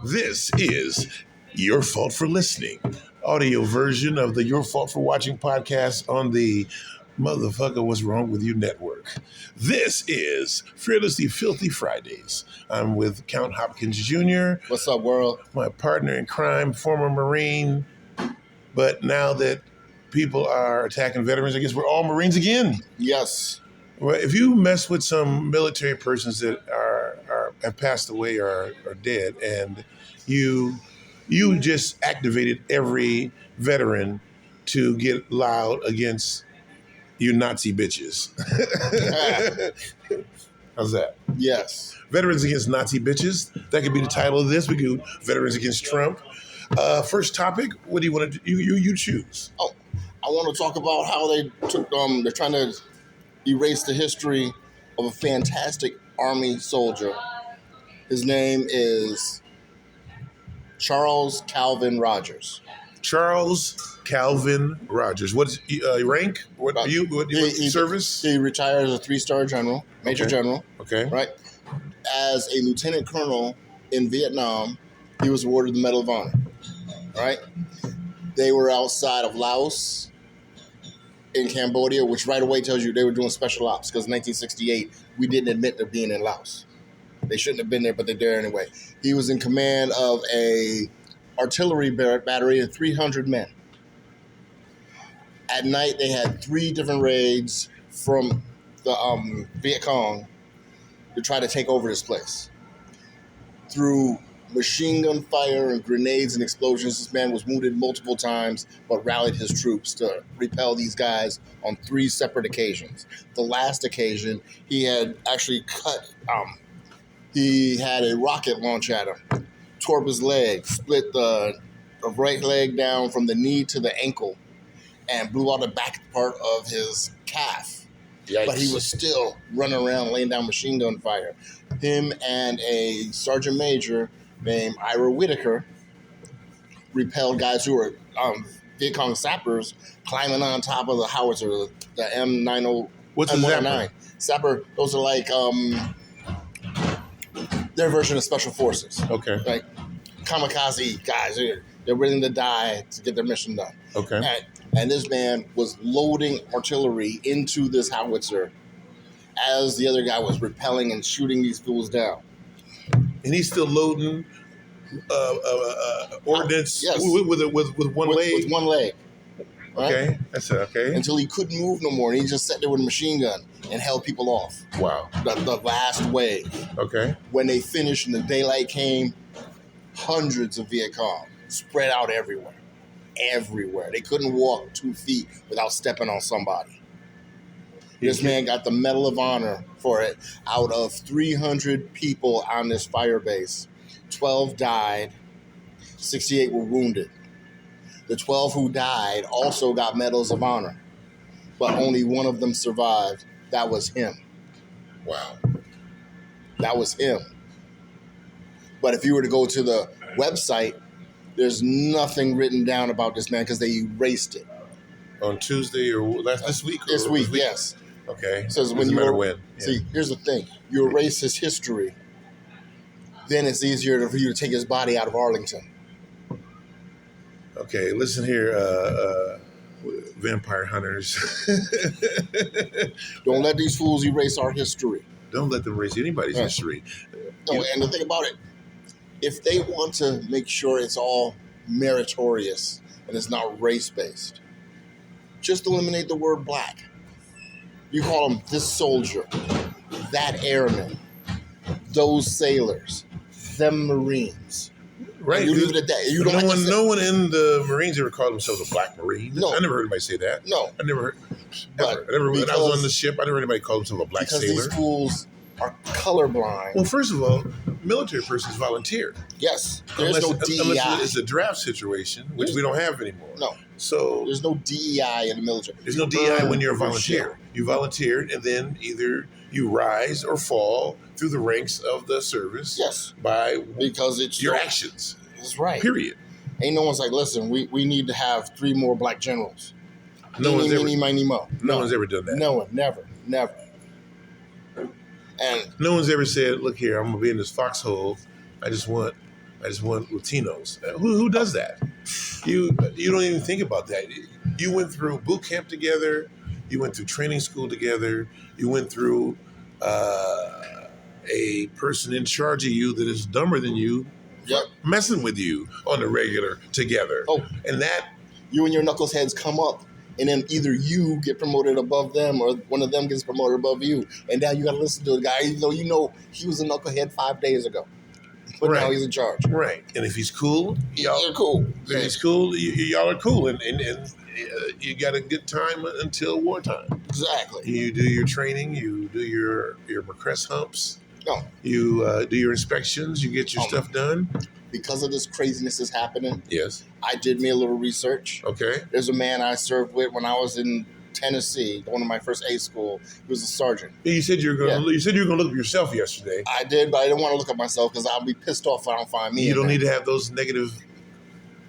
This is Your Fault for Listening, audio version of the Your Fault for Watching podcast on the Motherfucker What's Wrong With You network. This is Fearlessly Filthy Fridays. I'm with Count Hopkins Jr. What's up, world? My partner in crime, former Marine. But now that people are attacking veterans, I guess we're all Marines again. Yes. Well, if you mess with some military persons that have passed away or are dead, and you just activated every veteran to get loud against you Nazi bitches. How's that? Yes. Veterans against Nazi bitches. That could be the title of this. We do Veterans against Trump. First topic. What do you want to do? You choose. Oh, I want to talk about how they took. They're trying to erase the history of a fantastic Army soldier. His name is Charles Calvin Rogers. Charles Calvin Rogers. What's rank? What service? He retired as a 3-star general, major general. Okay. Right. As a lieutenant colonel in Vietnam, he was awarded the Medal of Honor. Right. They were outside of Laos in Cambodia, which right away tells you they were doing special ops because in 1968 we didn't admit to being in Laos. They shouldn't have been there, but they're there anyway. He was in command of a artillery battery of 300 men. At night, they had 3 different raids from the Viet Cong to try to take over this place. Through machine gun fire and grenades and explosions, this man was wounded multiple times, but rallied his troops to repel these guys on 3 separate occasions. The last occasion, he had actually he had a rocket launch at him, tore up his leg, split the right leg down from the knee to the ankle, and blew out the back part of his calf. Yikes. But he was still running around laying down machine gun fire. Him and a sergeant major named Ira Whitaker repelled guys who were Viet Cong sappers climbing on top of the howitzer, the M90. What's a zapper? Sapper, those are like their version of special forces. Okay. Like kamikaze guys. They're willing to die to get their mission done. Okay. And this man was loading artillery into this howitzer as the other guy was repelling and shooting these fools down. And he's still loading ordnance yes. with one leg? With one leg. Right? Okay. That's okay. Until he couldn't move no more. And he just sat there with a machine gun and held people off. Wow. The last wave. Okay. When they finished and the daylight came, hundreds of Viet Cong spread out everywhere. Everywhere. They couldn't walk 2 feet without stepping on somebody. This man got the Medal of Honor for it. Out of 300 people on this fire base, 12 died, 68 were wounded. The 12 who died also got Medals of Honor, but only one of them survived. That was him. Wow. That was him. But if you were to go to the website, there's nothing written down about this man because they erased it. On Tuesday or this week? This week, yes. Okay. It says when you see, here's the thing: you erase his history, then it's easier for you to take his body out of Arlington. Okay, listen here, vampire hunters. Don't let these fools erase our history. Don't let them erase anybody's history. No, and the thing about it, if they want to make sure it's all meritorious and it's not race-based, just eliminate the word black. You call them this soldier, that airman, those sailors, them Marines. Right. You leave it at that. You don't no one in the Marines ever called themselves a black Marine. No. I never heard anybody say that. No. I never heard. But when I was on the ship, I never heard anybody call themselves a black because sailor. These fools are colorblind. Well, first of all, military persons volunteer. Yes. There's no DEI. Unless it's a draft situation, which we don't have anymore. No. So there's no DEI in the military. There's no DEI when you're a volunteer. You volunteered, and then either you rise or fall through the ranks of the service. Yes. Because it's your actions. That's right. Period. Ain't no one's like, listen, we need to have 3 more black generals. No one's ever done that. No one, never. And no one's ever said, look here, I'm going to be in this foxhole. I just want I just want Latinos. Who does that? You don't even think about that. You went through boot camp together. You went through training school together. You went through a person in charge of you that is dumber than you, Yep. messing with you on the regular together. Oh, and that you and your knuckleheads come up, and then either you get promoted above them or one of them gets promoted above you. And now you got to listen to a guy, even though you know he was a knucklehead 5 days ago. But now he's in charge. Right. And if he's cool, y'all are cool. If he's cool, y'all are cool. And you got a good time until wartime. Exactly. You do your training. You do your McCrest humps. No. You do your inspections. You get your stuff done. Because of this craziness that's happening, yes, I did me a little research. Okay. There's a man I served with when I was in Tennessee, one of my first A school. He was a sergeant. You said you were going. You said you were going to look up yourself yesterday. I did, but I didn't want to look up myself because I'll be pissed off if I don't find me. You don't need to have those negative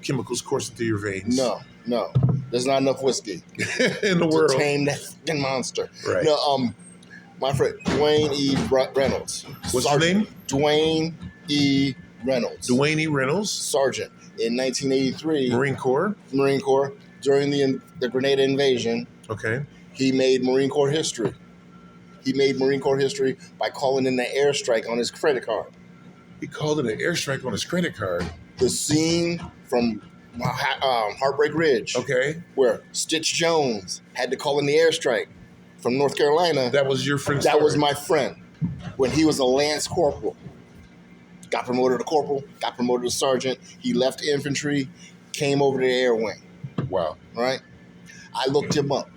chemicals coursing through your veins. No. There's not enough whiskey in the world to tame that fucking monster. Right. No, my friend Dwayne E. Reynolds. What's his name? Dwayne E. Reynolds. Dwayne E. Reynolds. Sergeant in 1983. Marine Corps. During the Grenada invasion. Okay. He made Marine Corps history. He made Marine Corps history by calling in the airstrike on his credit card. He called in an airstrike on his credit card. The scene from Heartbreak Ridge. Okay. Where Stitch Jones had to call in the airstrike from North Carolina. That was your friend. That was my friend. When he was a lance corporal. Got promoted to corporal, got promoted to sergeant. He left infantry, came over to the air wing. Wow. Right? I looked him up.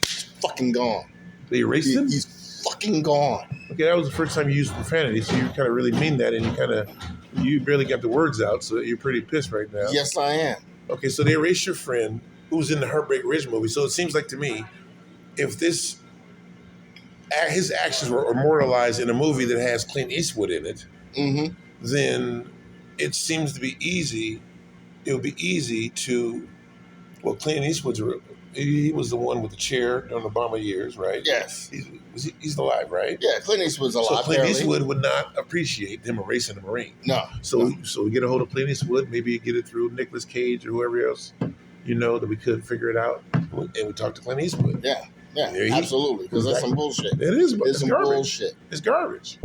He's fucking gone. They erased him? He's fucking gone. Okay, that was the first time you used profanity, so you kind of really mean that, and you barely got the words out, so you're pretty pissed right now. Yes, I am. Okay, so they erased your friend who was in the Heartbreak Ridge movie, so it seems like to me, if his actions were immortalized in a movie that has Clint Eastwood in it, then it seems to be easy. It would be easy to, well, Clint Eastwood's, he was the one with the chair during the Obama years, right? Yes. He's alive, right? Yeah, Clint Eastwood's alive. So Clint Eastwood would not appreciate them erasing the Marine. No. So we get a hold of Clint Eastwood, maybe get it through Nicolas Cage or whoever else, that we could figure it out, and we talk to Clint Eastwood. Yeah, absolutely, because that's some bullshit. It is. It's some garbage. bullshit. It's garbage.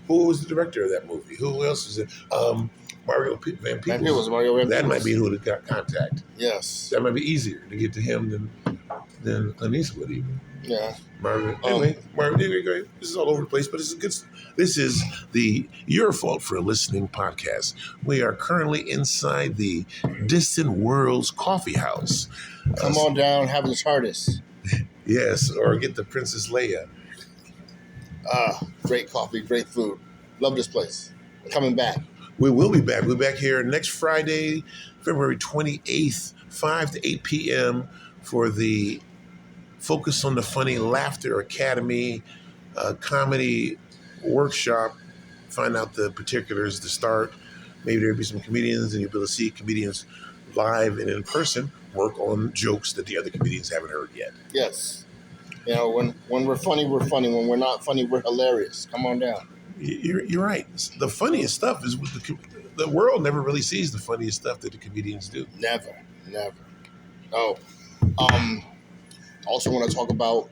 Who was the director of that movie? Who else is it? Mario Van Peebles. That might be who would have got contact. Yes. That might be easier to get to him than Clint Eastwood even. Yeah. Mario. Anyway, this is all over the place, but this is the Your Fault for Listening podcast. We are currently inside the Distant Worlds Coffee House. Come on down, have the TARDIS. Yes, or get the Princess Leia. Great coffee, great food. Love this place. I'm coming back. We will be back. We'll be back here next Friday, February 28th, 5 to 8 p.m. for the Focus on the Funny Laughter Academy comedy workshop. Find out the particulars to start. Maybe there'll be some comedians and you'll be able to see comedians live and in person work on jokes that the other comedians haven't heard yet. Yes. When we're funny, we're funny. When we're not funny, we're hilarious. Come on down. You're right. The funniest stuff is with the world never really sees the funniest stuff that the comedians do. Never. Also want to talk about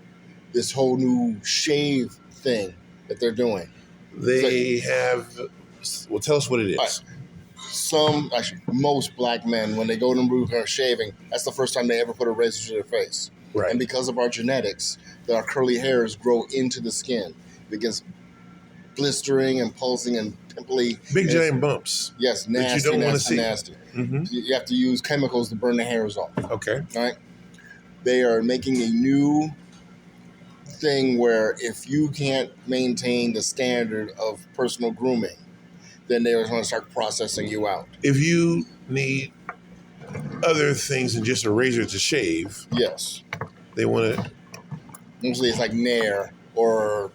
this whole new shave thing that they're doing. They have. Well, tell us what it is. Most black men, when they go to remove hair shaving, that's the first time they ever put a razor to their face. Right. And because of our genetics, our curly hairs grow into the skin. It gets blistering and pulsing and pimply. Big giant bumps. Yes, nasty, that you don't want to see. Nasty. Mm-hmm. You have to use chemicals to burn the hairs off. Okay. All right. They are making a new thing where if you can't maintain the standard of personal grooming, then they're going to start processing you out. If you need other things than just a razor to shave, yes, they want to. Mostly it's like Nair or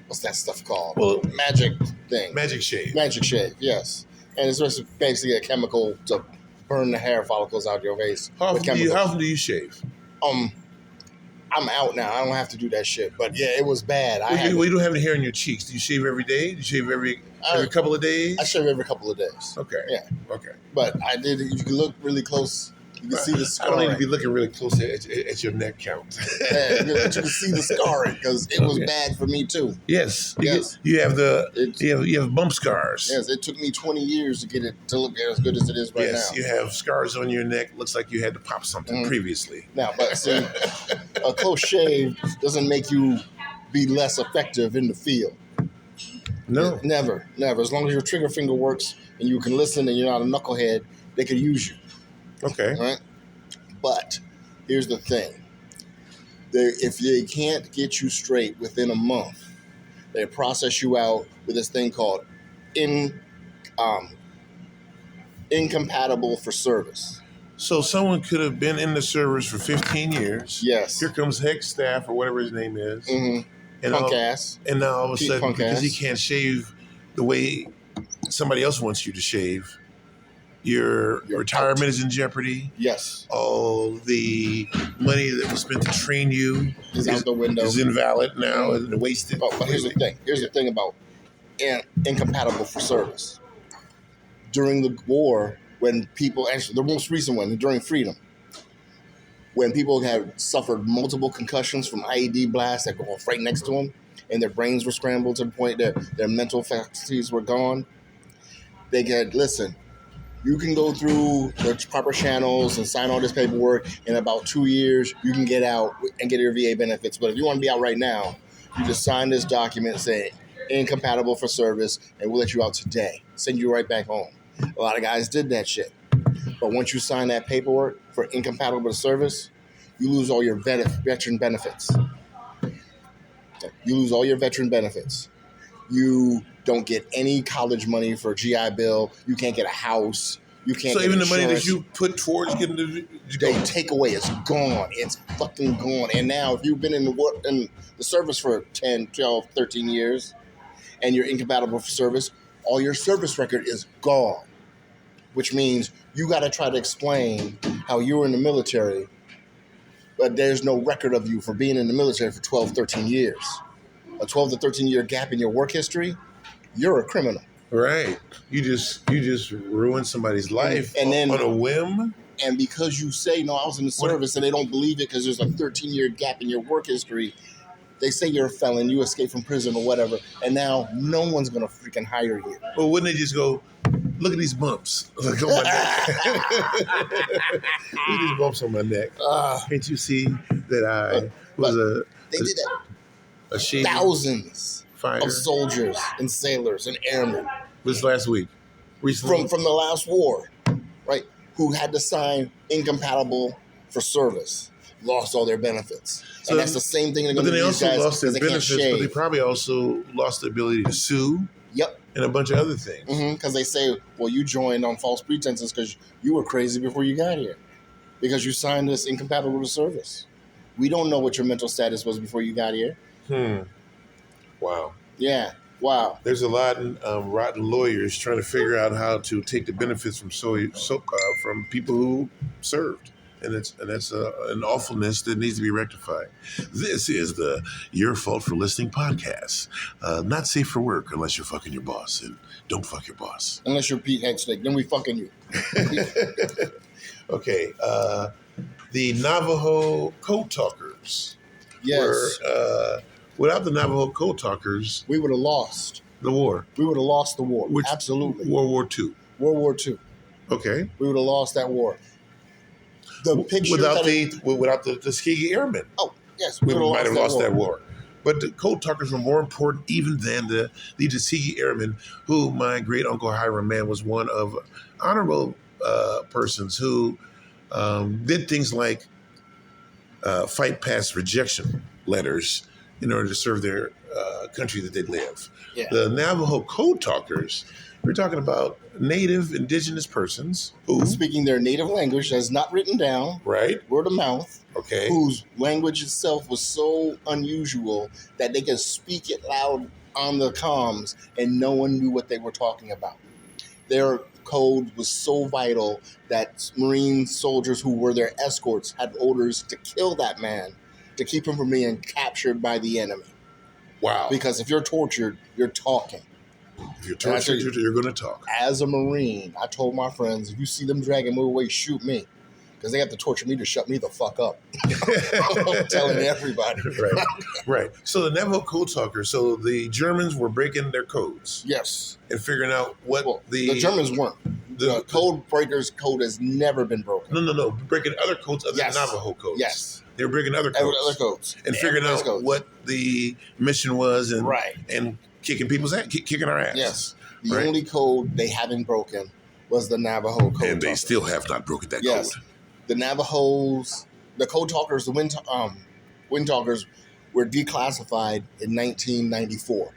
what's that stuff called? Well, magic thing. Magic shave. Magic shave. Yes, and it's just basically a chemical to burn the hair follicles out of your face. How often do you shave? I'm out now. I don't have to do that shit. But yeah, it was bad. You don't have any hair in your cheeks. Do you shave every day? Do you shave every couple of days? I shave every couple of days. Okay. Yeah. Okay. But I did. You can look really close. You can see the I scarring. don't need to be looking really close at your neck count. Yeah, you can see the scarring because it was bad for me too. Yes. Yes. You have you have bump scars. Yes. It took me 20 years to get it to look as good as it is right now. Yes. You have scars on your neck. Looks like you had to pop something previously. Now, but see, a close shave doesn't make you be less effective in the field. No. Never. As long as your trigger finger works and you can listen and you're not a knucklehead, they can use you. Okay. All right. But here's the thing. If they can't get you straight within a month, they process you out with this thing called incompatible for service. So someone could have been in the service for 15 years. Yes. Here comes Hex Staff or whatever his name is. Mm-hmm. And Punk ass. And now all of a Pete sudden, punk because ass. he can't shave the way somebody else wants you to shave, your retirement is in jeopardy. Yes. All the money that was spent to train you is out the window. Is invalid now and wasted. But here's the thing. Here's the thing about incompatible for service. During the war, when people, actually the most recent one, during Freedom, when people had suffered multiple concussions from IED blasts that go off right next to them, and their brains were scrambled to the point that their mental faculties were gone, they could, listen, you can go through the proper channels and sign all this paperwork. In about 2 years, you can get out and get your VA benefits. But if you want to be out right now, you just sign this document saying incompatible for service, and we'll let you out today. Send you right back home. A lot of guys did that shit. But once you sign that paperwork for incompatible for service, you lose all your veteran benefits. You lose all your veteran benefits. You don't get any college money for a GI Bill. You can't get a house. You can't. So get even insurance. the money that you put towards getting they take away. It's gone. It's fucking gone. And now if you've been in the service for 10, 12, 13 years and you're incompatible for service, all your service record is gone, which means you got to try to explain how you were in the military, but there's no record of you for being in the military for 12, 13 years. A 12 to 13 year gap in your work history, you're a criminal. Right. You just ruined somebody's life and then, on a whim. And because you say, no, I was in the service, and they don't believe it because there's a 13-year gap in your work history, they say you're a felon, you escaped from prison or whatever, and now no one's going to freaking hire you. Well, wouldn't they just go, look at these bumps. Look on my neck. Look at these bumps on my neck. Can't you see that I was They did that. a Thousands fighter of soldiers and sailors and airmen. This last week. Recently. From the last war, right? Who had to sign incompatible for service. Lost all their benefits. So, and that's the same thing they're going to do. But then they also lost their benefits, but they probably also lost the ability to sue. Yep. And a bunch of other things. Because they say, well, you joined on false pretenses because you were crazy before you got here. Because you signed this incompatible with service. We don't know what your mental status was before you got here. Wow. Yeah. Wow. There's a lot of rotten lawyers trying to figure out how to take the benefits from from people who served. And that's an awfulness that needs to be rectified. This is the Your Fault for Listening podcast. Not safe for work unless you're fucking your boss, and don't fuck your boss. Unless you're Pete Headstick, then we fucking you. Okay. The Navajo Code Talkers. Yes. Without the Navajo Code Talkers, we would have lost the war. We would have lost the war. Absolutely. World War II. World War II. Okay. We would have lost that war. The picture without the Tuskegee Airmen. Oh, yes. We might have lost that war. But the Code Talkers were more important even than the Tuskegee Airmen, who my great uncle Hiram Mann was one of honorable persons who did things like fight past rejection letters in order to serve their country that they live. Yeah. The Navajo Code Talkers, we're talking about native indigenous persons who speaking their native language that's not written down, right? Word of mouth. Okay. Whose language itself was so unusual that they could speak it loud on the comms and no one knew what they were talking about. Their code was so vital that Marine soldiers who were their escorts had orders to kill that man to keep him from being captured by the enemy. Wow. Because if you're tortured, you're talking. If you're tortured, you're going to talk. As a Marine, I told my friends, if you see them dragging me away, shoot me. Because they have to torture me to shut me the fuck up. I'm telling everybody. Right. So the Navajo code talkers, so the Germans were breaking their codes. Yes. And figuring out what the Germans weren't. The code breakers code has never been broken. No. Breaking other codes other than Navajo codes. Yes. They were breaking other codes. And figuring out what the mission was and kicking people's ass, kicking our ass. Yes. The only code they haven't broken was the Navajo code. And they still have not broken that code. The Navajos, the code talkers, the wind talkers were declassified in 1994.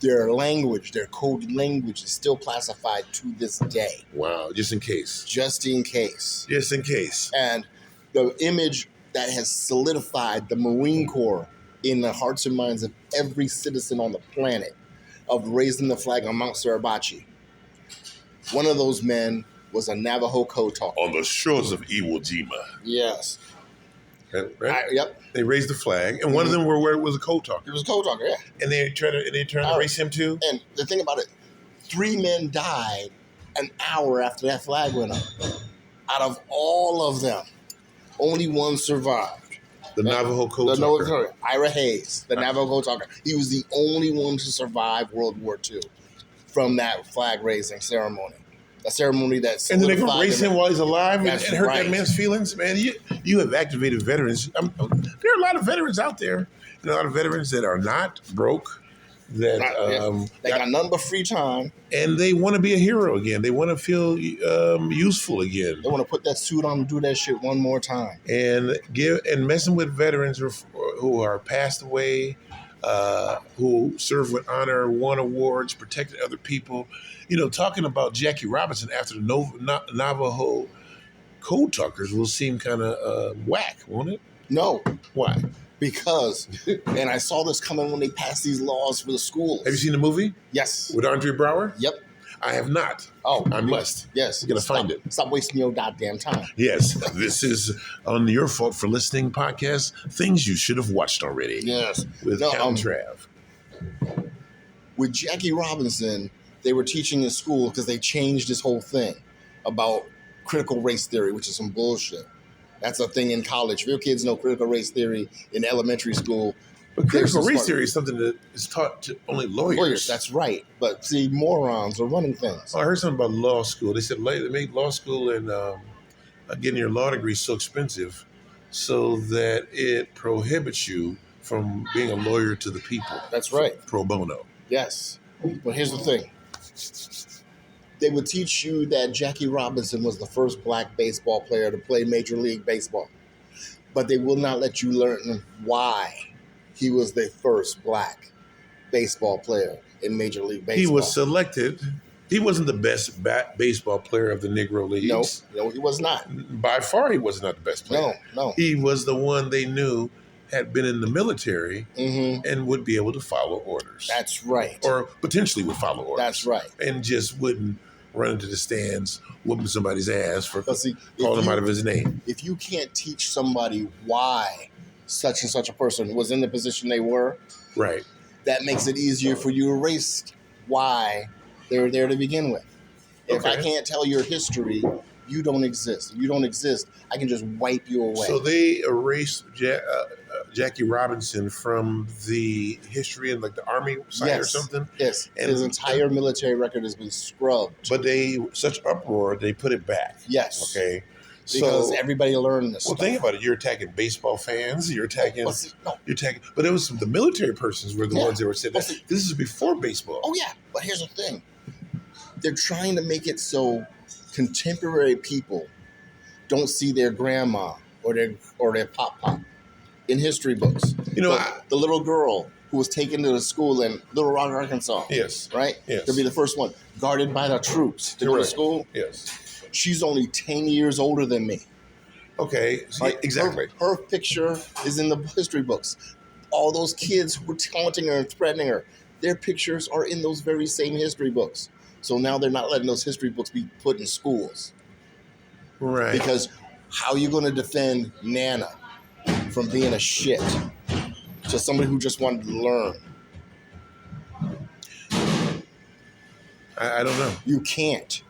Their language, their code language is still classified to this day. Wow, just in case. Just in case. Just in case. And the image that has solidified the Marine Corps in the hearts and minds of every citizen on the planet of raising the flag on Mount Suribachi. One of those men was a Navajo code talker. On the shores of Iwo Jima. Yes. Right? Yep. They raised the flag, and one of them was a code talker. He was a code talker, yeah. And they tried to race him too. And the thing about it, 3 men died an hour after that flag went up. Out of all of them, only one survived. The Navajo code talker. Ira Hayes, the Navajo code talker. He was the only one to survive World War II from that flag raising ceremony. A ceremony that's and then they can race him while he's alive and hurt right. that man's feelings. Man, you have activated veterans. There are a lot of veterans out there, and a lot of veterans that are not broke, that they got nothing but free time, and they want to be a hero again. They want to feel useful again. They want to put that suit on and do that shit one more time. And messing with veterans who are passed away, who served with honor, won awards, protected other people. You know, talking about Jackie Robinson after the Navajo code talkers will seem kind of whack, won't it? No. Why? Because, and I saw this coming when they passed these laws for the schools. Have you seen the movie? Yes. With Andre Braugher? Yep. I have not. Oh. I must. Yes. I'm going to find it. Stop wasting your goddamn time. Yes. This is on Your Fault for Listening podcast, things you should have watched already. Yes. With Count Trav. With Jackie Robinson, they were teaching in school because they changed this whole thing about critical race theory, which is some bullshit. That's a thing in college. If your kids know critical race theory in elementary school. But critical race theory is something that is taught to only lawyers. That's right. But see, morons are running things. Oh, I heard something about law school. They said they made law school and getting your law degree so expensive so that it prohibits you from being a lawyer to the people. That's right. Pro bono. Yes. But here's the thing. They would teach you that Jackie Robinson was the first black baseball player to play Major League Baseball. But they will not let you learn why he was the first black baseball player in Major League Baseball. He was selected. He wasn't the best baseball player of the Negro Leagues. No, he was not. By far, he was not the best player. No. He was the one they knew had been in the military and would be able to follow orders. That's right. Or potentially would follow orders. That's right. And just wouldn't run into the stands whooping somebody's ass for calling him out of his name. If you can't teach somebody why such and such a person was in the position they were, right, that makes it easier for you to erase why they were there to begin with. If I can't tell your history, you don't exist. If you don't exist, I can just wipe you away. So they erased Jackie Robinson from the history and like the Army side or something? Yes. And his entire military record has been scrubbed. But such uproar, they put it back. Yes. Okay. Because everybody learned this stuff. Think about it. You're attacking baseball fans. You're attacking. But it was the military persons were the ones that were saying that. This is before baseball. Oh, yeah. But here's the thing. They're trying to make it so contemporary people don't see their grandma or their pop in history books. You know, the little girl who was taken to the school in Little Rock, Arkansas. Yes. Right? Yes. To be the first one, guarded by the troops to go to school. Yes. She's only 10 years older than me. Okay. Exactly. Her picture is in the history books. All those kids who were taunting her and threatening her, their pictures are in those very same history books. So now they're not letting those history books be put in schools. Right. Because how are you going to defend Nana from being a shit to somebody who just wanted to learn. I don't know. You can't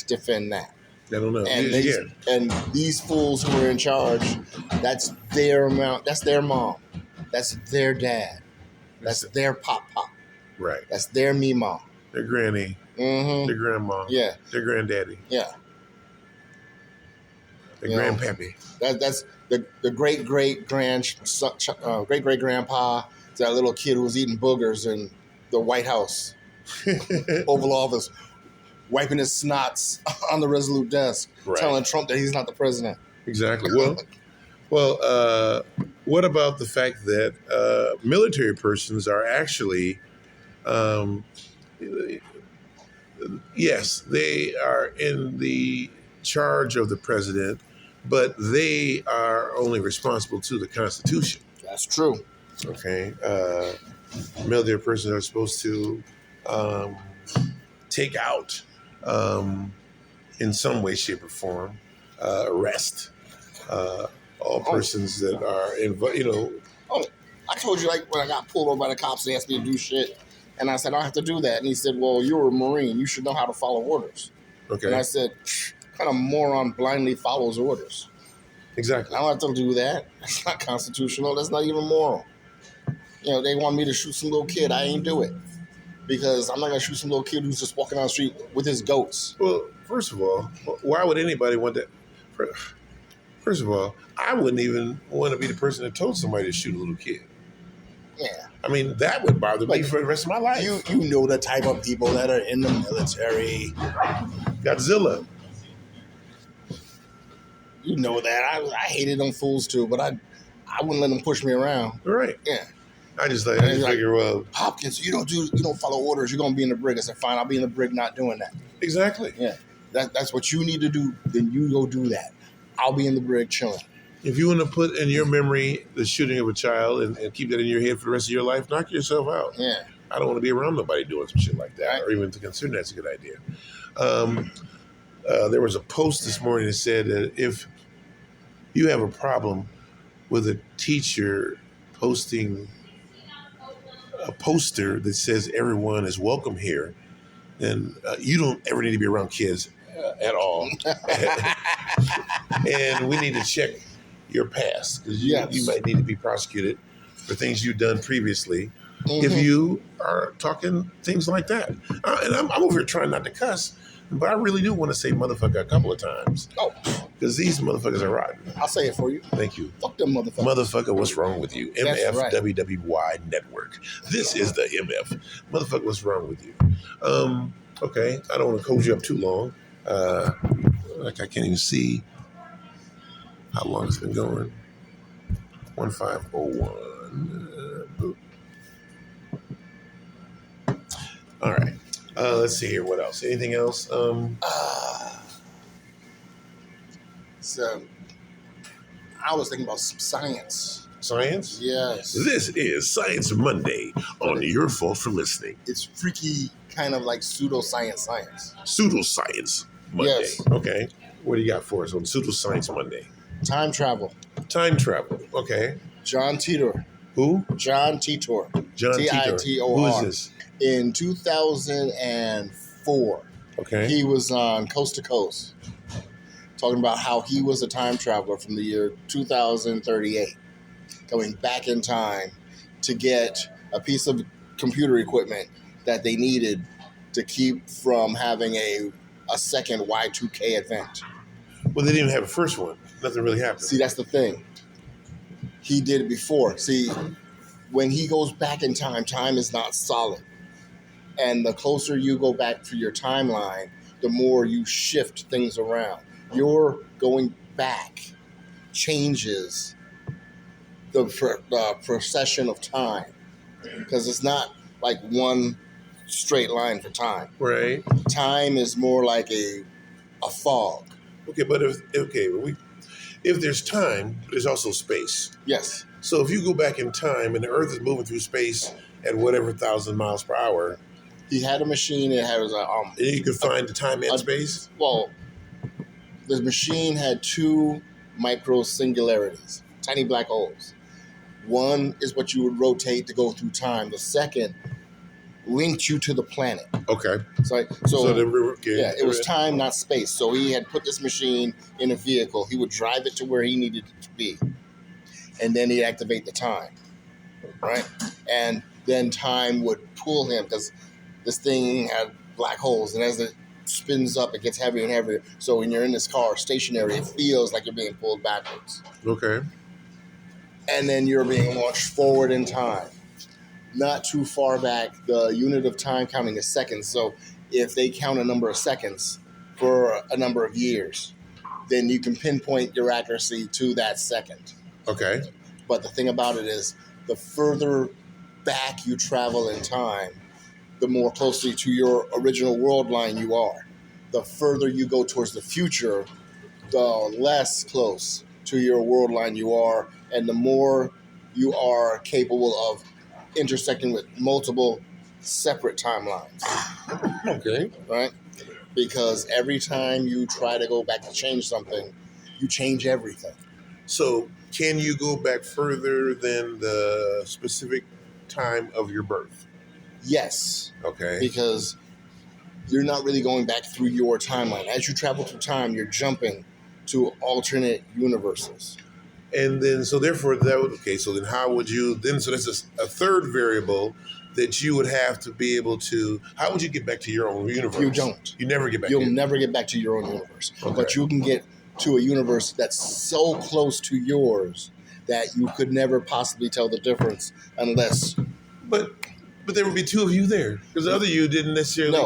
defend that. I don't know. And these fools who are in charge, that's their amount. That's their mom. That's their dad. That's their pop. Right. That's their mima. Their granny. Mm-hmm. Their grandma. Yeah. Their granddaddy. Yeah. Their grandpappy. That's the great grandpa. That little kid who was eating boogers in the White House, Oval Office, wiping his snots on the Resolute desk, telling Trump that he's not the president. Exactly. Well, what about the fact that military persons are actually, yes, they are in the charge of the president, but they are only responsible to the Constitution. That's true. Okay. Military persons are supposed to take out, in some way, shape, or form, arrest all persons that are involved. Oh, I told you, like, when I got pulled over by the cops, they asked me to do shit, and I said I don't have to do that, and he said, "Well, you're a Marine, you should know how to follow orders." Okay. And I said, "What kind of moron blindly follows orders?" Exactly. I don't have to do that. That's not constitutional. That's not even moral. They want me to shoot some little kid. I ain't do it. Because I'm not going to shoot some little kid who's just walking down the street with his goats. Well, first of all, why would anybody want that? First of all, I wouldn't even want to be the person that told somebody to shoot a little kid. Yeah. I mean, that would bother me for the rest of my life. You know the type of people that are in the military. Godzilla. You know that. I hated them fools too, but I wouldn't let them push me around. Right. Yeah. I just figure, well, Hopkins, you don't follow orders. You're gonna be in the brig. I said, fine, I'll be in the brig, not doing that. Exactly. Yeah. That's what you need to do. Then you go do that. I'll be in the brig chilling. If you want to put in your memory the shooting of a child and keep that in your head for the rest of your life, knock yourself out. Yeah. I don't want to be around nobody doing some shit like that, or even to consider that's a good idea. There was a post this morning that said that if you have a problem with a teacher posting a poster that says everyone is welcome here, then you don't ever need to be around kids at all. And we need to check your past, because you might need to be prosecuted for things you've done previously if you are talking things like that. And I'm over here trying not to cuss, but I really do want to say motherfucker a couple of times. Oh. Because these motherfuckers are rotten. I'll say it for you. Thank you. Fuck them motherfuckers. Motherfucker, what's wrong with you? MFWWY Network. This is the MF. Motherfucker, what's wrong with you? Okay, I don't want to hold you up too long. Like I can't even see how long it's been going. 1501. All right. Let's see here. What else? Anything else? So, I was thinking about some science. Science? Yes. This is Science Monday on Your Fault for Listening. It's freaky, kind of like pseudoscience science. Pseudoscience Monday. Yes. Okay. What do you got for us on Pseudoscience Monday? Time travel. Time travel. Okay. John Titor. Who? John Titor. John Titor. Titor. Who is this? In 2004. Okay. He was on Coast to Coast, talking about how he was a time traveler from the year 2038, going back in time to get a piece of computer equipment that they needed to keep from having a second Y2K event. Well, they didn't even have a first one. Nothing really happened. See, that's the thing. He did it before. See, when he goes back in time, time is not solid. And the closer you go back to your timeline, the more you shift things around. Your going back changes the procession of time, because it's not like one straight line for time. Right. Time is more like a fog. Okay, but if there's time, there's also space. Yes. So if you go back in time and the Earth is moving through space at whatever 1,000 miles per hour, he had a machine that had and you could find the time and space. Well, the machine had two micro singularities. tiny black holes. One is what you would rotate to go through time. The second linked you to the planet. Okay. So it was time, not space. So he had put this machine in a vehicle. He would drive it to where he needed it to be, and then he'd activate the time, right? And then time would pull him because this thing had black holes, and as it spins up, it gets heavier and heavier. So when you're in this car stationary, it feels like you're being pulled backwards. Okay. And then you're being launched forward in time. Not too far back, the unit of time counting is seconds. So if they count a number of seconds for a number of years, then you can pinpoint your accuracy to that second. Okay. But the thing about it is, the further back you travel in time, the more closely to your original world line you are. The further you go towards the future, the less close to your world line you are, and the more you are capable of intersecting with multiple separate timelines. Okay. Right? Because every time you try to go back to change something, you change everything. So can you go back further than the specific time of your birth? Yes. Okay. Because you're not really going back through your timeline. As you travel through time, you're jumping to alternate universes. And then, so therefore, so then how would you, so that's a third variable that you would have to be able to, how would you get back to your own universe? You don't. You never get back. You'll never get back to your own universe. Okay. But you can get to a universe that's so close to yours that you could never possibly tell the difference unless... But there would be two of you there, because the other you didn't necessarily...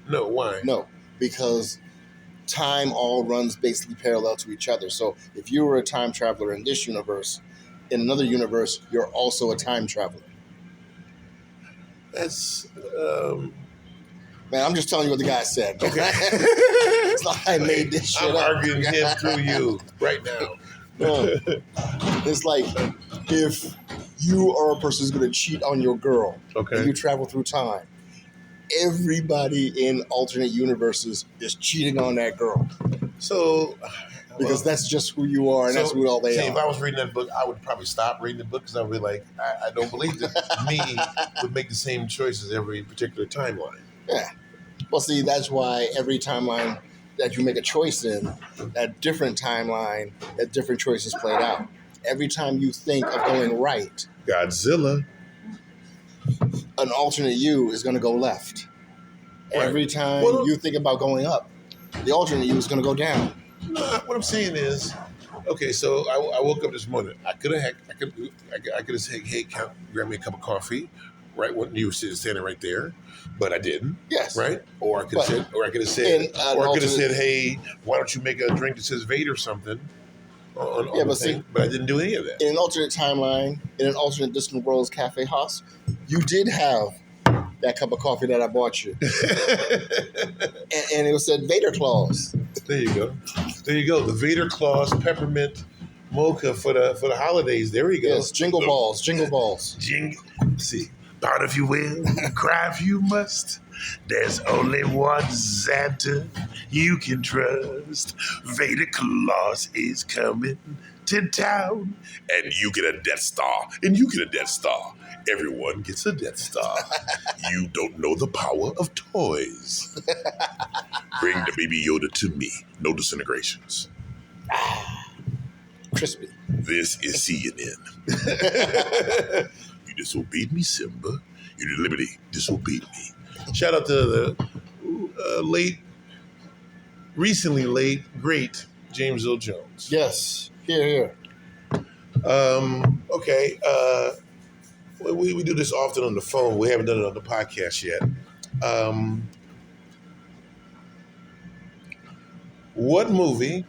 No, why? No, because time all runs basically parallel to each other. So if you were a time traveler in this universe, in another universe, you're also a time traveler. That's... Man, I'm just telling you what the guy said. Okay. It's like I made this shit I'm up. arguing him through you right now. It's like if you are a person who's going to cheat on your girl, okay, and you travel through time, everybody in alternate universes is cheating on that girl. So, because that's just who you are, and that's who all they are. If I was reading that book, I would probably stop reading the book because I would be like, I don't believe that me would make the same choices every particular timeline. Yeah. Well, see, that's why every timeline that you make a choice in, that different timeline, that different choices played out. Every time you think of going right, Godzilla, an alternate you is going to go left. Right. Every time you think about going up, the alternate you is going to go down. What I'm saying is, okay, so I woke up this morning. I could have said, hey, grab me a cup of coffee, right when you were standing right there, but I didn't. Yes. Right. Or I could have said, hey, why don't you make a drink that says Vader or something? But I didn't do any of that. In an alternate timeline, in an alternate distant world's cafe house, you did have that cup of coffee that I bought you, and it said Vader Claus. There you go. The Vader Claus peppermint mocha for the holidays. There we go. Yes, jingle balls. See, pout if you will, cry if you must. There's only one Santa you can trust. Vader Claus is coming to town, and you get a Death Star, and you get a Death Star. Everyone gets a Death Star. You don't know the power of toys. Bring the baby Yoda to me. No disintegrations. Crispy. This is CNN. You disobeyed me, Simba. You deliberately disobeyed me. Shout out to the recently late, great James Earl Jones. Yes. Here. Okay. We do this often on the phone. We haven't done it on the podcast yet. What movie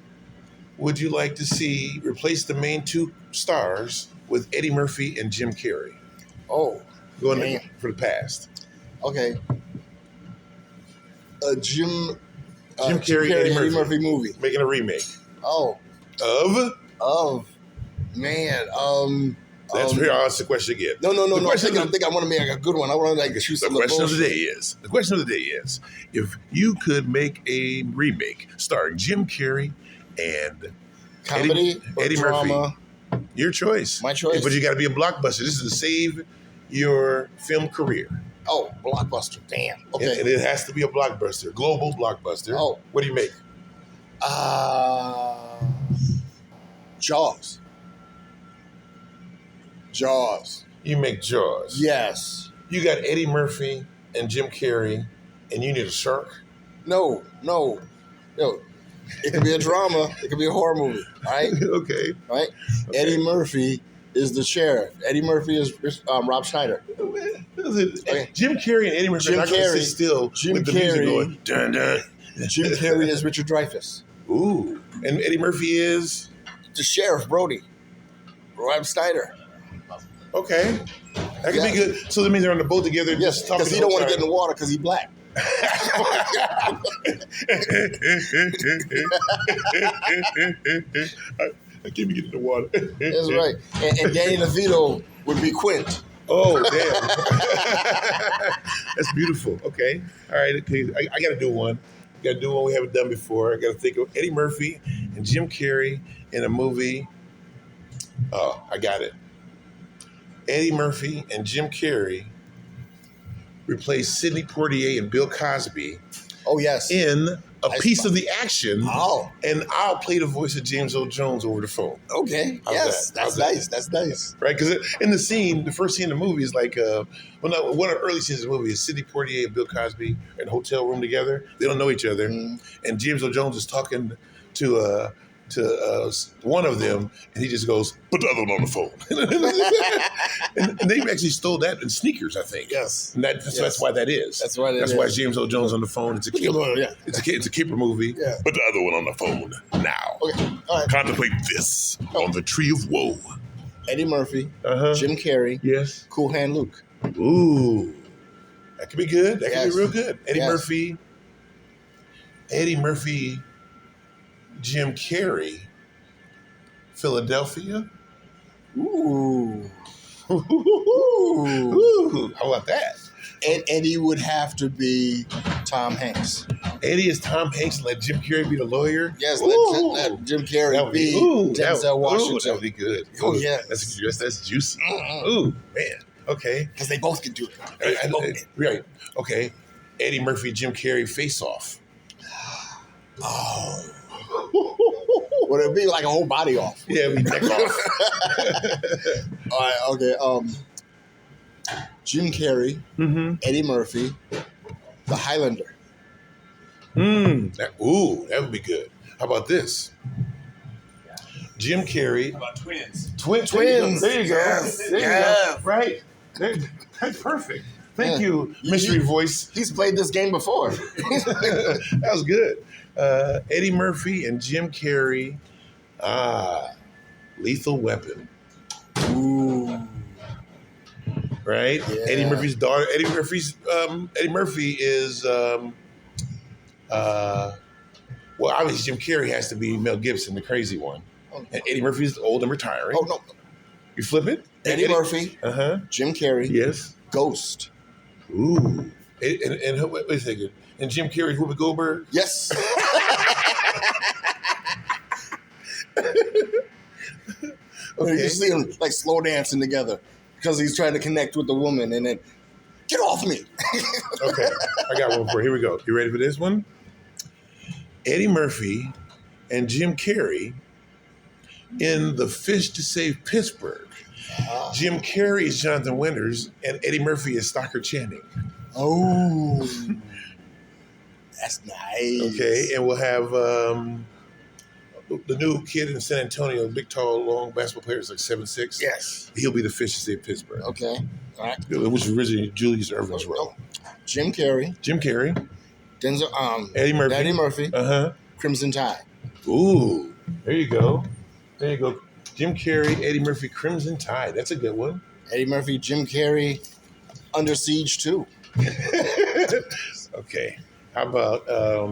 would you like to see replace the main two stars with Eddie Murphy and Jim Carrey? Oh. Going for the past. Okay. Jim Carrey, Eddie Murphy movie. Making a remake. Oh. Of? Man. That's where I asked the question again. No. I think I want to make a good one. I want to choose some The question of the day is, if you could make a remake starring Jim Carrey and comedy Eddie drama, Murphy. Your choice. My choice. But you got to be a blockbuster. This is to save your film career. Oh, blockbuster. Damn. Okay. And it has to be a blockbuster, global blockbuster. Oh. What do you make? Jaws. Jaws. You make Jaws. Yes. You got Eddie Murphy and Jim Carrey, and you need a shark? No. It could be a drama. It could be a horror movie. Right? Okay. Right? Okay. Eddie Murphy is the sheriff. Eddie Murphy is Rob Schneider. Okay. Jim Carrey and Eddie Murphy are not going to sit still with the music going, dun, dun. Jim Carrey is Richard Dreyfuss. Ooh. And Eddie Murphy is? The sheriff, Brody. Rob Schneider. Okay. That could be good. So that means they're on the boat together. Yes, because he don't want to get in the water because he's black. I can't even get in the water. That's right. And Danny DeVito would be Quint. Oh, damn. That's beautiful. Okay. All right. Okay. I got to do one. Got to do one we haven't done before. I got to think of Eddie Murphy and Jim Carrey in a movie. Oh, I got it. Eddie Murphy and Jim Carrey replaced Sidney Poitier and Bill Cosby. Oh, yes. In a piece of the action. Oh. And I'll play the voice of James Earl Jones over the phone. Okay. How's that? That's nice. That's nice. Right? Because in the scene, the first scene of the movie is like, one of the early scenes of the movie is Sidney Poitier and Bill Cosby in a hotel room together. They don't know each other. Mm-hmm. And James Earl Jones is talking to one of them, and he just goes, put the other one on the phone. and they actually stole that in Sneakers, I think. Yes. And that's why that is. That's why That's why James Earl Jones on the phone. It's a caper. Yeah. It's a caper movie. Yeah. Put the other one on the phone now. Okay. All right. Contemplate this on the Tree of Woe. Eddie Murphy, Jim Carrey, yes, Cool Hand Luke. Ooh, that could be good. That could be real good. Eddie Murphy, Jim Carrey, Philadelphia. Ooh. Ooh. How about that? And Eddie would have to be Tom Hanks. Eddie is Tom Hanks and let Jim Carrey be the lawyer? Yes, let Jim Carrey be Denzel Washington. That would be good. Oh, yeah. That's juicy. Ooh, man. Okay. Because they both can do it. Right. Okay. Eddie Murphy, Jim Carrey, Face Off. Oh. Would it be like a whole body off? Yeah, we neck off. All right, okay. Jim Carrey, Eddie Murphy, The Highlander. That would be good. How about this? Jim Carrey. How about twins? Twins. There you go. Yes. There you go. Right. That's perfect. Thank you, mystery voice. He's played this game before. That was good. Eddie Murphy and Jim Carrey. Lethal Weapon. Ooh. Right? Yeah. Eddie Murphy's daughter. Eddie Murphy is well, obviously Jim Carrey has to be Mel Gibson, the crazy one. And Eddie Murphy's old and retiring. Oh, no. You flip it? Eddie Murphy. Jim Carrey. Yes. Ghost. Ooh. And wait a second. And Jim Carrey, Whoopi Goldberg? Yes. Okay. You see them like slow dancing together because he's trying to connect with the woman and then, get off me. Okay. I got one for you. Here we go. You ready for this one? Eddie Murphy and Jim Carrey in The Fish to Save Pittsburgh. Jim Carrey is Jonathan Winters and Eddie Murphy is Stockard Channing. Oh. That's nice. Okay. And we'll have the new kid in San Antonio, big, tall, long basketball player, is like 7'6". Yes. He'll be the Fish to Save Pittsburgh. Okay. All right. Which was originally Julius Erving's role. Jim Carrey. Denzel, Eddie Murphy. Crimson Tide. Ooh. There you go. Jim Carrey, Eddie Murphy, Crimson Tide. That's a good one. Eddie Murphy, Jim Carrey, Under Siege 2. Okay. How about I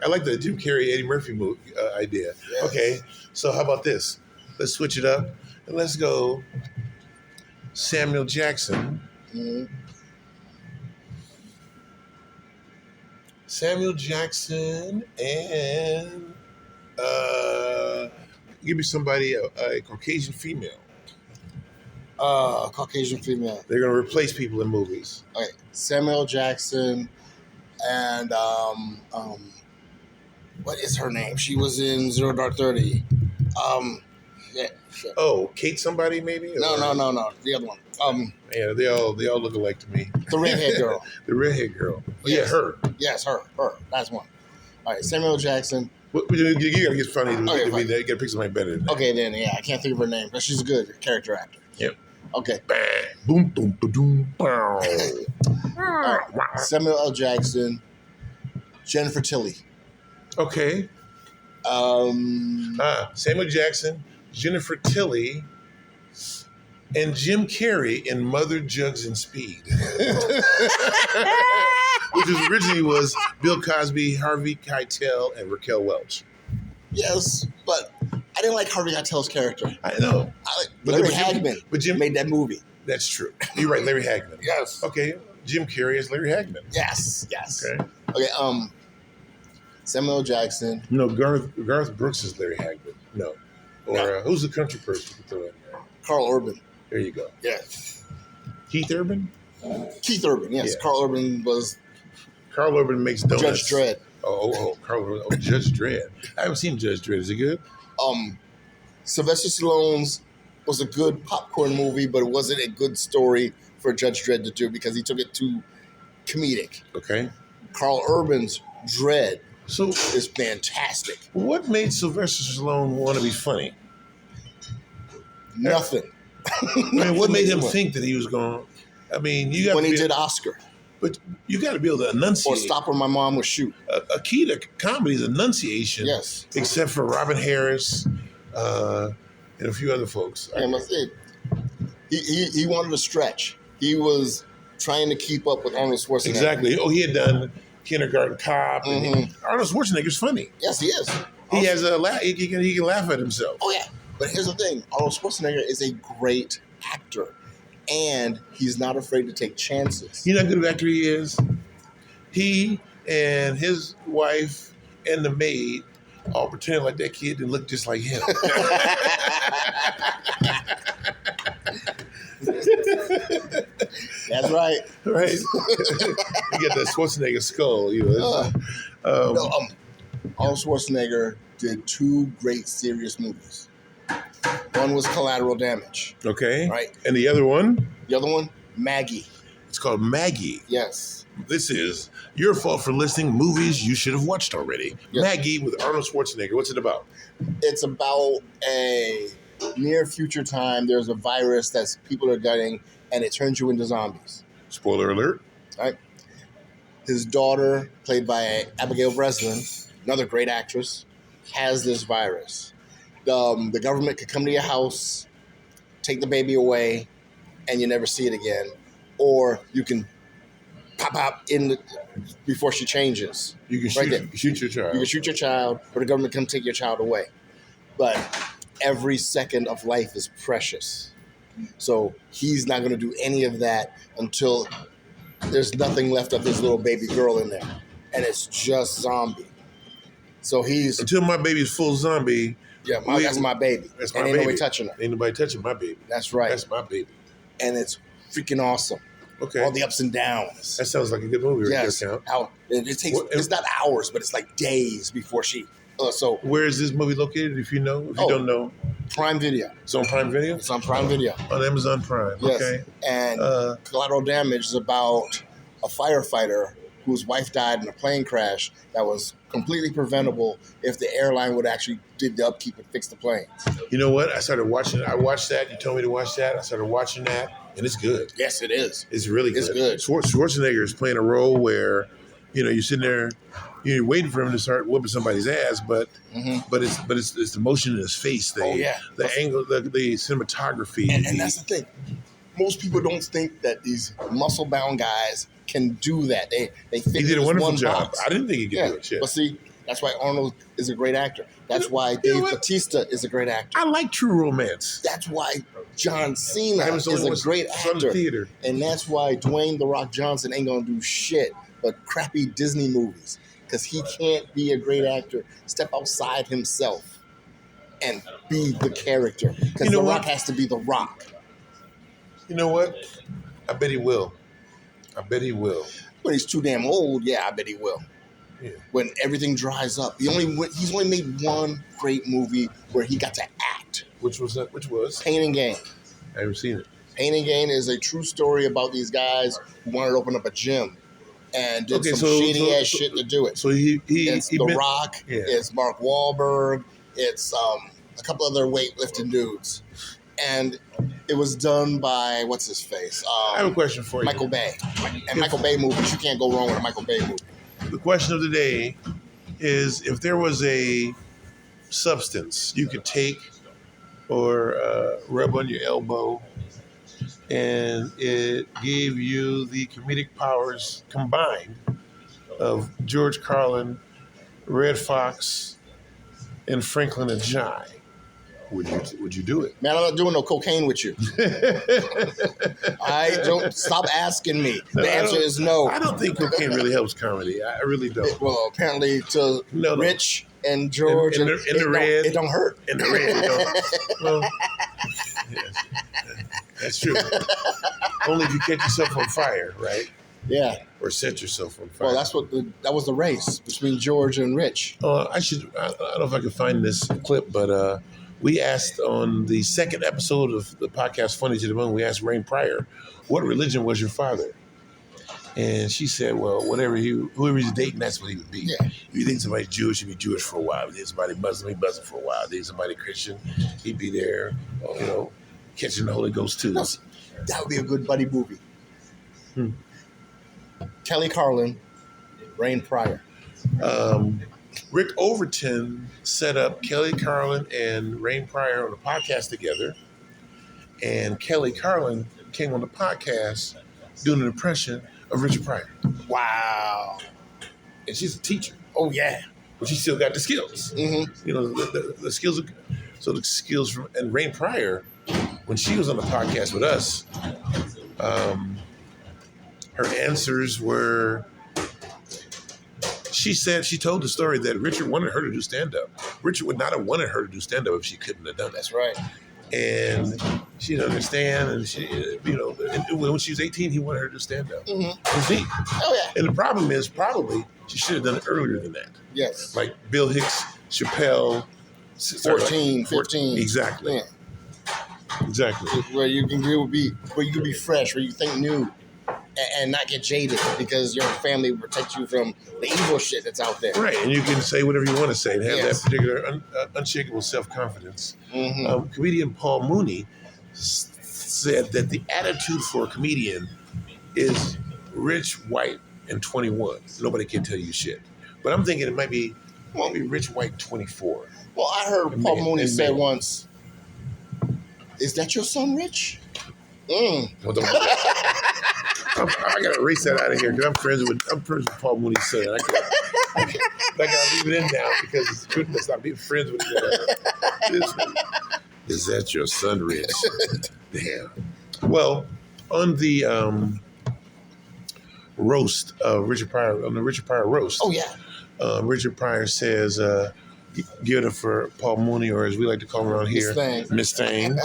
like the Jim Carrey, Eddie Murphy movie idea. Yes. Okay. So how about this? Let's switch it up and let's go Samuel Jackson. Samuel Jackson and give me somebody a Caucasian female. Caucasian female. They're gonna replace people in movies. Okay, Samuel Jackson and what is her name? She was in Zero Dark 30. Yeah. Shit. Oh, Kate somebody maybe? No. The other one. Yeah, they all look alike to me. The redhead girl. The redhead girl. Oh, Yes. yeah, her. Yes, her. That's one. All right, Samuel Jackson. You gotta get funny to Okay, be fine. there. You gotta pick somebody better than that. Okay, then I can't think of her name, but she's a good character actor. Yep. Okay. Bang. Boom, boom, boom, boom. All right. Samuel L. Jackson, Jennifer Tilly. Okay. Samuel Jackson, Jennifer Tilly, and Jim Carrey in Mother Jugs and Speed. Which originally was Bill Cosby, Harvey Keitel, and Raquel Welch. Yes, but I didn't like Harvey Keitel's character. I know. Larry Hagman But Jim made that movie. That's true. You're right, Larry Hagman. Yes. Okay, Jim Carrey is Larry Hagman. Yes. Okay. Samuel Jackson. No, Garth Brooks is Larry Hagman. No. Or who's the country person you can throw in there? Carl Urban. There you go. Yes. Keith Urban? Keith Urban, yes. Yeah. Carl Urban was Carl Urban makes donuts. Judge Dredd. Carl Urban. Oh, Judge Dredd. I haven't seen Judge Dredd. Is it good? Sylvester Stallone's was a good popcorn movie, but it wasn't a good story for Judge Dredd to do because he took it too comedic. Okay. Carl Urban's Dredd So, is fantastic. what made Sylvester Stallone want to be funny? Nothing. I mean, what made him think that he was going? I mean, you got when to he be, did Oscar but you got to be able to enunciate. or Stop or My Mom Would Shoot. A key to comedy is enunciation. Yes. Except for Robin Harris and a few other folks. I must say, he wanted to stretch. He was trying to keep up with Arnold Schwarzenegger. Exactly. Oh, he had done Kindergarten Cop. And Arnold Schwarzenegger's funny. Yes, he is. He has a laugh. He can laugh at himself. Oh yeah. But here's the thing: Arnold Schwarzenegger is a great actor, and he's not afraid to take chances. You know how good of an actor he is? He and his wife and the maid all pretend like that kid didn't look just like him. That's right. Right? You get that Schwarzenegger skull. Arnold Schwarzenegger did two great serious movies. One was Collateral Damage. Okay. Right. And the other one? The other one, Maggie. It's called Maggie. Yes. This is Your Fault for Listening Movies You Should Have Watched Already. Yes. Maggie with Arnold Schwarzenegger. What's it about? It's about a near future time. There's a virus that people are getting, and it turns you into zombies. Spoiler alert. Right. His daughter, played by Abigail Breslin, another great actress, has this virus. The government could come to your house, take the baby away, and you never see it again. Or you can pop in before she changes. You can shoot your child. You can shoot your child, or the government come take your child away. But every second of life is precious. So he's not going to do any of that until there's nothing left of his little baby girl in there. And it's just zombie. So he's... Until my baby's full zombie. Yeah, that's my baby. That's my and baby. Ain't nobody touching her. Ain't nobody touching my baby. That's right. That's my baby. And it's freaking awesome. Okay. All the ups and downs. That sounds like a good movie. Yes. Right there, It takes... It's not hours, but it's like days before she... so where is this movie located, if you know? If you don't know. Prime Video. It's on Prime Video? It's on Prime Video. On Amazon Prime. Yes. Okay. And Collateral Damage is about a firefighter whose wife died in a plane crash that was completely preventable if the airline would actually did the upkeep and fix the planes. You know what? I watched that. You told me to watch that. I started watching that, and it's good. Yes, it is. It's really good. It's good. Schwarzenegger is playing a role where, you're sitting there, you're waiting for him to start whooping somebody's ass, but it's the motion in his face, the angle, the cinematography, and that's the thing. Most people don't think that these muscle-bound guys can do that. They fit he did a wonderful job. box. I didn't think he could do it. Shit. But see, that's why Arnold is a great actor. That's why Dave Bautista is a great actor. I like True Romance. That's why John Cena is a great from actor. the theater. And that's why Dwayne "The Rock" Johnson ain't gonna do shit but crappy Disney movies. because he can't be a great actor. Step outside himself and be the character, because The Rock has to be The Rock. You know what? I bet he will. When he's too damn old, yeah, I bet he will. Yeah. When everything dries up, he's only made one great movie where he got to act. Which was that? Which was Pain and Gain. I haven't seen it. Pain and Gain is a true story about these guys who wanted to open up a gym and did shady ass shit to do it. So it's The Rock. Yeah. It's Mark Wahlberg. It's a couple other weightlifting dudes, and it was done by what's his face? I have a question for you, Michael Bay. And Michael Bay movies, you can't go wrong with a Michael Bay movie. The question of the day is: if there was a substance you could take or rub on your elbow, and it gave you the comedic powers combined of George Carlin, Red Fox, and Franklin Ajay, would you do it? Man, I'm not doing no cocaine with you. I don't stop asking me. The answer is no. I don't think cocaine really helps comedy. I really don't. Well, apparently to Rich and George and the red, it don't hurt. And the red, it don't. Well, yes, that's true. Only if you catch yourself on fire, right? Yeah. Or set yourself on fire. Well, that was the race between George and Rich. I don't know if I can find this clip, but we asked on the second episode of the podcast Funny to the Bone, we asked Rain Pryor, what religion was your father? And she said, well, whoever he's dating, that's what he would be. Yeah. If you think somebody's Jewish, he'd be Jewish for a while. If you think somebody Muslim, he'd be Muslim for a while. If you think somebody Christian, he'd be there, catching the Holy Ghost too. No, that would be a good buddy movie. Kelly Carlin, Rain Pryor. Rick Overton set up Kelly Carlin and Rain Pryor on a podcast together. And Kelly Carlin came on the podcast doing an impression of Richard Pryor. Wow. And she's a teacher. Oh, yeah. But she still got the skills. Mm-hmm. The skills. So the skills from, and Rain Pryor, when she was on the podcast with us, her answers were, she told the story that Richard wanted her to do stand-up. Richard would not have wanted her to do stand-up if she couldn't have done that. That's right. And she didn't understand, and she, when she was 18, he wanted her to do stand-up. Mm-hmm. Indeed. Oh, yeah. And the problem is, probably, she should have done it earlier than that. Yes. Like Bill Hicks, Chappelle. 14, 15. Exactly. Yeah. Exactly. Where you can be fresh, where you think new, and not get jaded because your family will protect you from the evil shit that's out there. Right, and you can say whatever you want to say and have that particular unshakable self-confidence. Mm-hmm. Comedian Paul Mooney said that the attitude for a comedian is rich, white, and 21. Nobody can tell you shit. But I'm thinking it might be rich, white, 24. Well, I heard Paul Mooney say once, "Is that your son, Rich?" I gotta erase that out of here because I'm friends with Paul Mooney's son. I gotta leave it in now because it's true. Let's not be friends with each other. Is that your son, Rich? Damn. Well, on the roast of Richard Pryor, on the Richard Pryor roast. Oh yeah. Richard Pryor says, give it up for Paul Mooney, or as we like to call him around here, Miss Thang,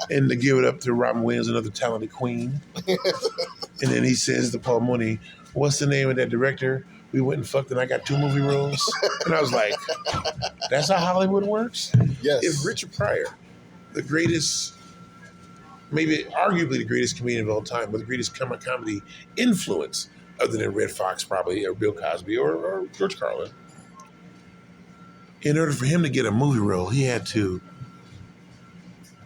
and to give it up to Robin Williams, another talented queen. And then he says to Paul Mooney, what's the name of that director? We went and fucked and I got 2 movie roles. And I was like, that's how Hollywood works? Yes. If Richard Pryor, the greatest, maybe arguably the greatest comedian of all time, but the greatest comedy influence other than Red Fox probably, or Bill Cosby, or George Carlin, in order for him to get a movie role, he had to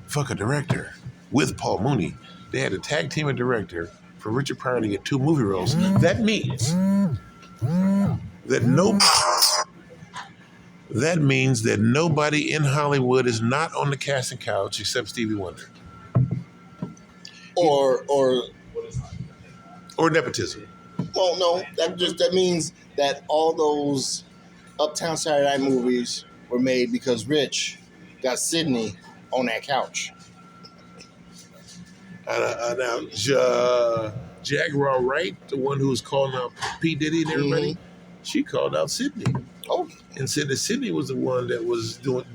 fuck a director with Paul Mooney. They had to tag team a director for Richard Pryor to get 2 movie roles. That means that nobody in Hollywood is not on the casting couch except Stevie Wonder. Or nepotism. Well, no, that means that all those Uptown Saturday Night movies were made because Rich got Sydney on that couch. Now, Jaguar Wright, the one who was calling out P. Diddy and everybody, she called out Sydney. Oh, And said that Sydney was the one that was doing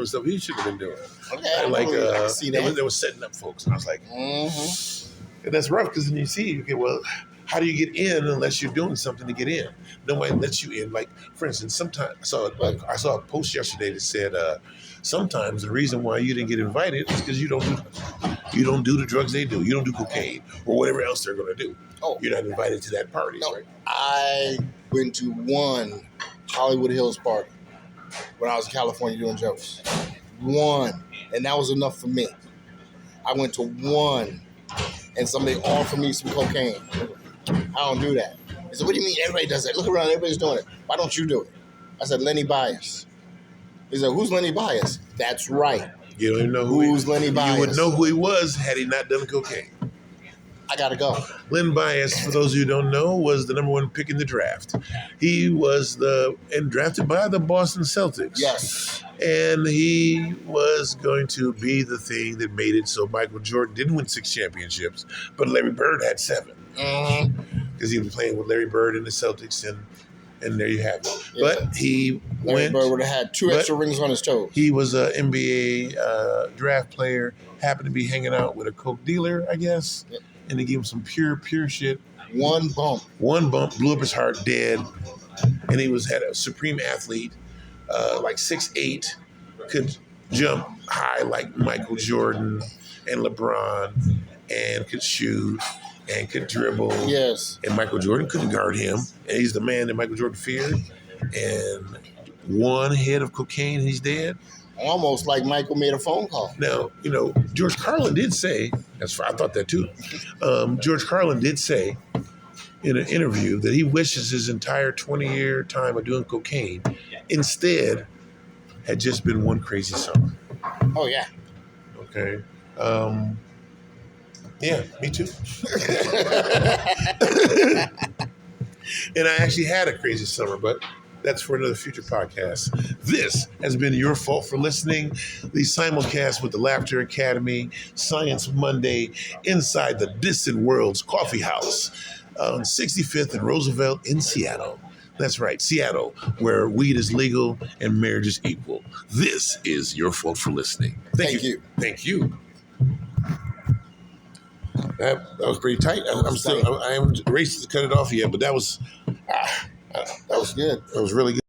stuff he should have been doing. okay. And I can see that. they were setting up folks. And I was like, Mm-hmm. and that's rough because then you see, okay, well, how do you get in unless you're doing something to get in? Nobody lets you in. Like, for instance, sometimes I saw a post yesterday that said, sometimes the reason why you didn't get invited is because you don't do the drugs they do. You don't do cocaine or whatever else they're going to do. Oh, You're not invited to that party, no. right? I went to one Hollywood Hills party when I was in California doing jokes. One, and that was enough for me. I went to one, and somebody offered me some cocaine. I don't do that. He said, "What do you mean? Everybody does that. Look around, everybody's doing it. Why don't you do it?" I said, "Lenny Bias." He said, "Who's Lenny Bias?" That's right. You don't even know who's Lenny Bias. You would know who he was had he not done cocaine. I gotta go. Len Bias, for those of you who don't know, was the number one pick in the draft. He was drafted by the Boston Celtics. Yes. And he was going to be the thing that made it so Michael Jordan didn't win 6 championships, but Larry Bird had 7. Because he was playing with Larry Bird in the Celtics, and there you have it. Yeah. But Larry Bird would have had 2 extra rings on his toes. He was an NBA draft player, happened to be hanging out with a coke dealer, I guess. Yep. And they gave him some pure shit. One bump, blew up his heart, dead. And he had a supreme athlete, like 6'8", could jump high like Michael Jordan and LeBron, and could shoot and could dribble. Yes. And Michael Jordan couldn't guard him. And he's the man that Michael Jordan feared. And one hit of cocaine and he's dead. Almost like Michael made a phone call. Now, George Carlin did say, I thought that too. George Carlin did say in an interview that he wishes his entire 20-year time of doing cocaine instead had just been one crazy summer. Oh, yeah. Okay. Yeah, me too. And I actually had a crazy summer, but that's for another future podcast. This has been Your Fault for Listening, the simulcast with the Laughter Academy, Science Monday, inside the Distant Worlds Coffee House on 65th and Roosevelt in Seattle. That's right, Seattle, where weed is legal and marriage is equal. This is Your Fault for Listening. Thank you. Thank you. That was pretty tight. I haven't raced to cut it off yet, but that was good. That was really good.